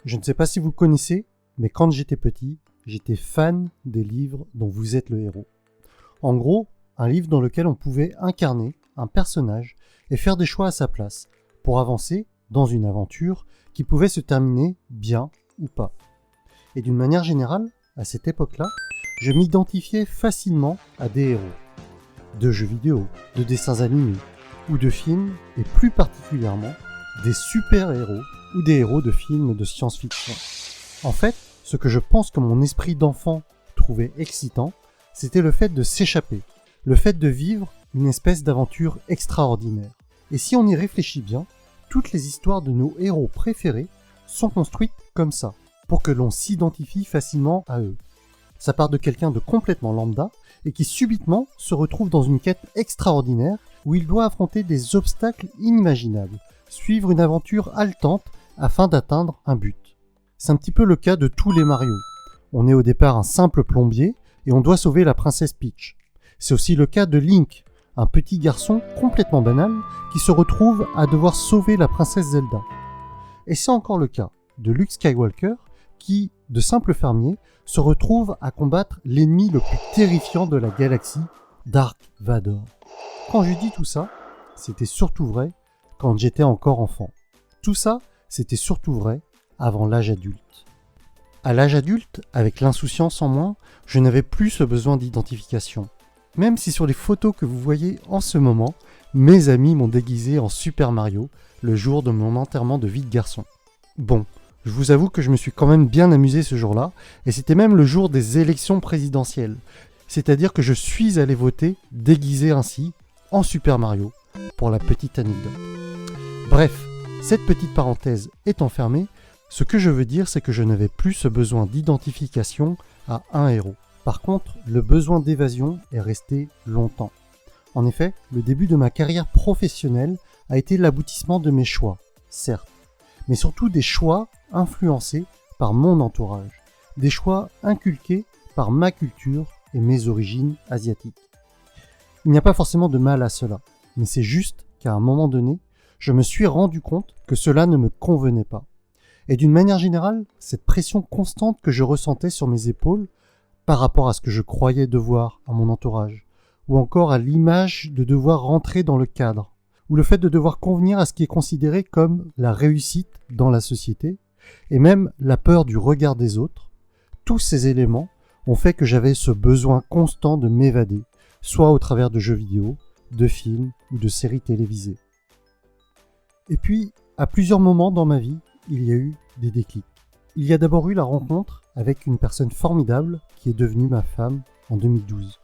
Je ne sais pas si vous connaissez, mais quand j'étais petit, j'étais fan des livres dont vous êtes le héros. En gros, un livre dans lequel on pouvait incarner un personnage et faire des choix à sa place pour avancer dans une aventure qui pouvait se terminer bien ou pas. Et d'une manière générale, à cette époque-là, je m'identifiais facilement à des héros. De jeux vidéo, de dessins animés ou de films, et plus particulièrement des super-héros ou des héros de films de science-fiction. En fait, ce que je pense que mon esprit d'enfant trouvait excitant, c'était le fait de s'échapper, le fait de vivre une espèce d'aventure extraordinaire. Et si on y réfléchit bien, toutes les histoires de nos héros préférés sont construites comme ça, pour que l'on s'identifie facilement à eux. Ça part de quelqu'un de complètement lambda et qui subitement se retrouve dans une quête extraordinaire où il doit affronter des obstacles inimaginables, suivre une aventure haletante afin d'atteindre un but. C'est un petit peu le cas de tous les Mario. On est au départ un simple plombier et on doit sauver la princesse Peach. C'est aussi le cas de Link, un petit garçon complètement banal qui se retrouve à devoir sauver la princesse Zelda. Et c'est encore le cas de Luke Skywalker qui, de simple fermier, se retrouve à combattre l'ennemi le plus terrifiant de la galaxie, Dark Vador. Quand je dis tout ça, c'était surtout vrai quand j'étais encore enfant. Tout ça, c'était surtout vrai avant l'âge adulte. À l'âge adulte, avec l'insouciance en moins, je n'avais plus ce besoin d'identification. Même si sur les photos que vous voyez en ce moment, mes amis m'ont déguisé en Super Mario le jour de mon enterrement de vie de garçon. Bon, je vous avoue que je me suis quand même bien amusé ce jour-là, et c'était même le jour des élections présidentielles. C'est-à-dire que je suis allé voter déguisé ainsi, en Super Mario, pour la petite anecdote. Bref, cette petite parenthèse étant fermée, ce que je veux dire, c'est que je n'avais plus ce besoin d'identification à un héros. Par contre, le besoin d'évasion est resté longtemps. En effet, le début de ma carrière professionnelle a été l'aboutissement de mes choix, certes, mais surtout des choix influencés par mon entourage, des choix inculqués par ma culture et mes origines asiatiques. Il n'y a pas forcément de mal à cela, mais c'est juste qu'à un moment donné, je me suis rendu compte que cela ne me convenait pas. Et d'une manière générale, cette pression constante que je ressentais sur mes épaules par rapport à ce que je croyais devoir à mon entourage, ou encore à l'image de devoir rentrer dans le cadre, ou le fait de devoir convenir à ce qui est considéré comme la réussite dans la société, et même la peur du regard des autres, tous ces éléments ont fait que j'avais ce besoin constant de m'évader, soit au travers de jeux vidéo, de films ou de séries télévisées. Et puis, à plusieurs moments dans ma vie, il y a eu des déclics. Il y a d'abord eu la rencontre avec une personne formidable qui est devenue ma femme en 2012.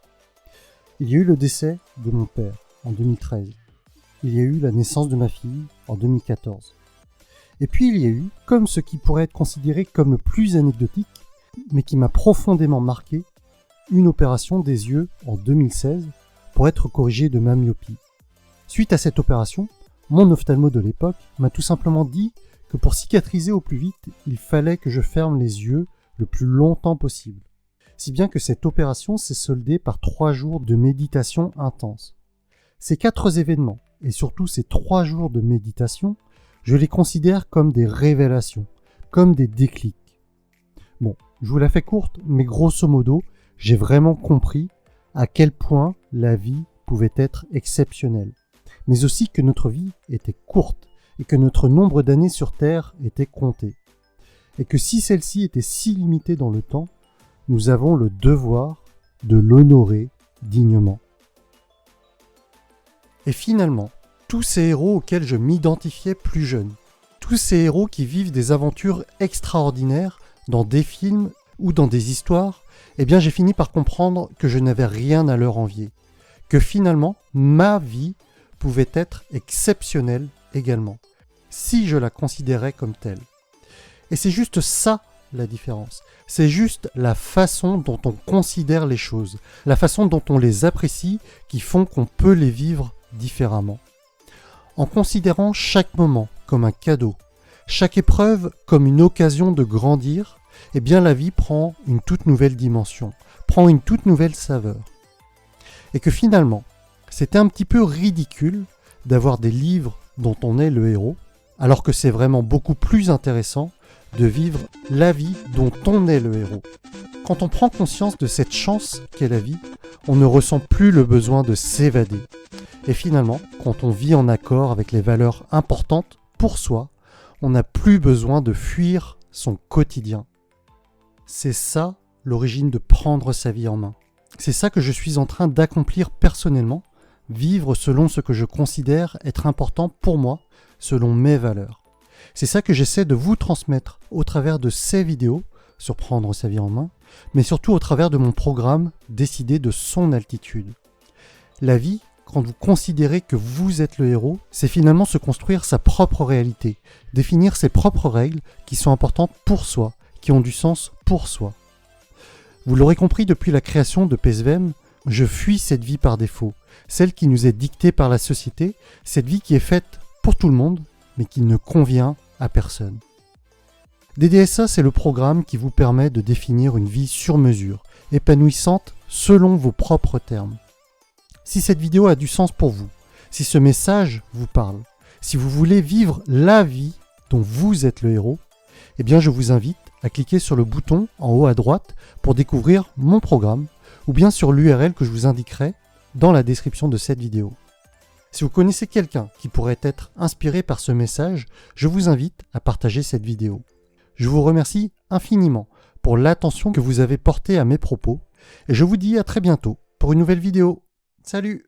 Il y a eu le décès de mon père en 2013. Il y a eu la naissance de ma fille en 2014. Et puis il y a eu, comme ce qui pourrait être considéré comme le plus anecdotique, mais qui m'a profondément marqué, une opération des yeux en 2016 pour être corrigé de ma myopie. Suite à cette opération, mon ophtalmo de l'époque m'a tout simplement dit que pour cicatriser au plus vite, il fallait que je ferme les yeux le plus longtemps possible. Si bien que cette opération s'est soldée par 3 jours de méditation intense. Ces 4 événements, et surtout ces 3 jours de méditation, je les considère comme des révélations, comme des déclics. Bon, je vous la fais courte, mais grosso modo, j'ai vraiment compris à quel point la vie pouvait être exceptionnelle, mais aussi que notre vie était courte et que notre nombre d'années sur Terre était compté. Et que si celle-ci était si limitée dans le temps, nous avons le devoir de l'honorer dignement. Et finalement, tous ces héros auxquels je m'identifiais plus jeune, tous ces héros qui vivent des aventures extraordinaires dans des films ou dans des histoires, eh bien j'ai fini par comprendre que je n'avais rien à leur envier, que finalement ma vie pouvait être exceptionnelle également, si je la considérais comme telle. Et c'est juste ça la différence. C'est juste la façon dont on considère les choses, la façon dont on les apprécie qui font qu'on peut les vivre différemment. En considérant chaque moment comme un cadeau, chaque épreuve comme une occasion de grandir, eh bien la vie prend une toute nouvelle dimension, prend une toute nouvelle saveur. Et que finalement, c'était un petit peu ridicule d'avoir des livres dont on est le héros, alors que c'est vraiment beaucoup plus intéressant de vivre la vie dont on est le héros. Quand on prend conscience de cette chance qu'est la vie, on ne ressent plus le besoin de s'évader. Et finalement, quand on vit en accord avec les valeurs importantes pour soi, on n'a plus besoin de fuir son quotidien. C'est ça l'origine de prendre sa vie en main. C'est ça que je suis en train d'accomplir personnellement, vivre selon ce que je considère être important pour moi, selon mes valeurs. C'est ça que j'essaie de vous transmettre au travers de ces vidéos sur prendre sa vie en main, mais surtout au travers de mon programme Décider de son altitude. La vie, quand vous considérez que vous êtes le héros, c'est finalement se construire sa propre réalité, définir ses propres règles qui sont importantes pour soi, qui ont du sens pour soi. Vous l'aurez compris depuis la création de PSVM, je fuis cette vie par défaut, celle qui nous est dictée par la société, cette vie qui est faite pour tout le monde, mais qui ne convient à personne. DDSA, c'est le programme qui vous permet de définir une vie sur mesure, épanouissante selon vos propres termes. Si cette vidéo a du sens pour vous, si ce message vous parle, si vous voulez vivre la vie dont vous êtes le héros, eh bien je vous invite à cliquer sur le bouton en haut à droite pour découvrir mon programme ou bien sur l'URL que je vous indiquerai dans la description de cette vidéo. Si vous connaissez quelqu'un qui pourrait être inspiré par ce message, je vous invite à partager cette vidéo. Je vous remercie infiniment pour l'attention que vous avez portée à mes propos et je vous dis à très bientôt pour une nouvelle vidéo. Salut!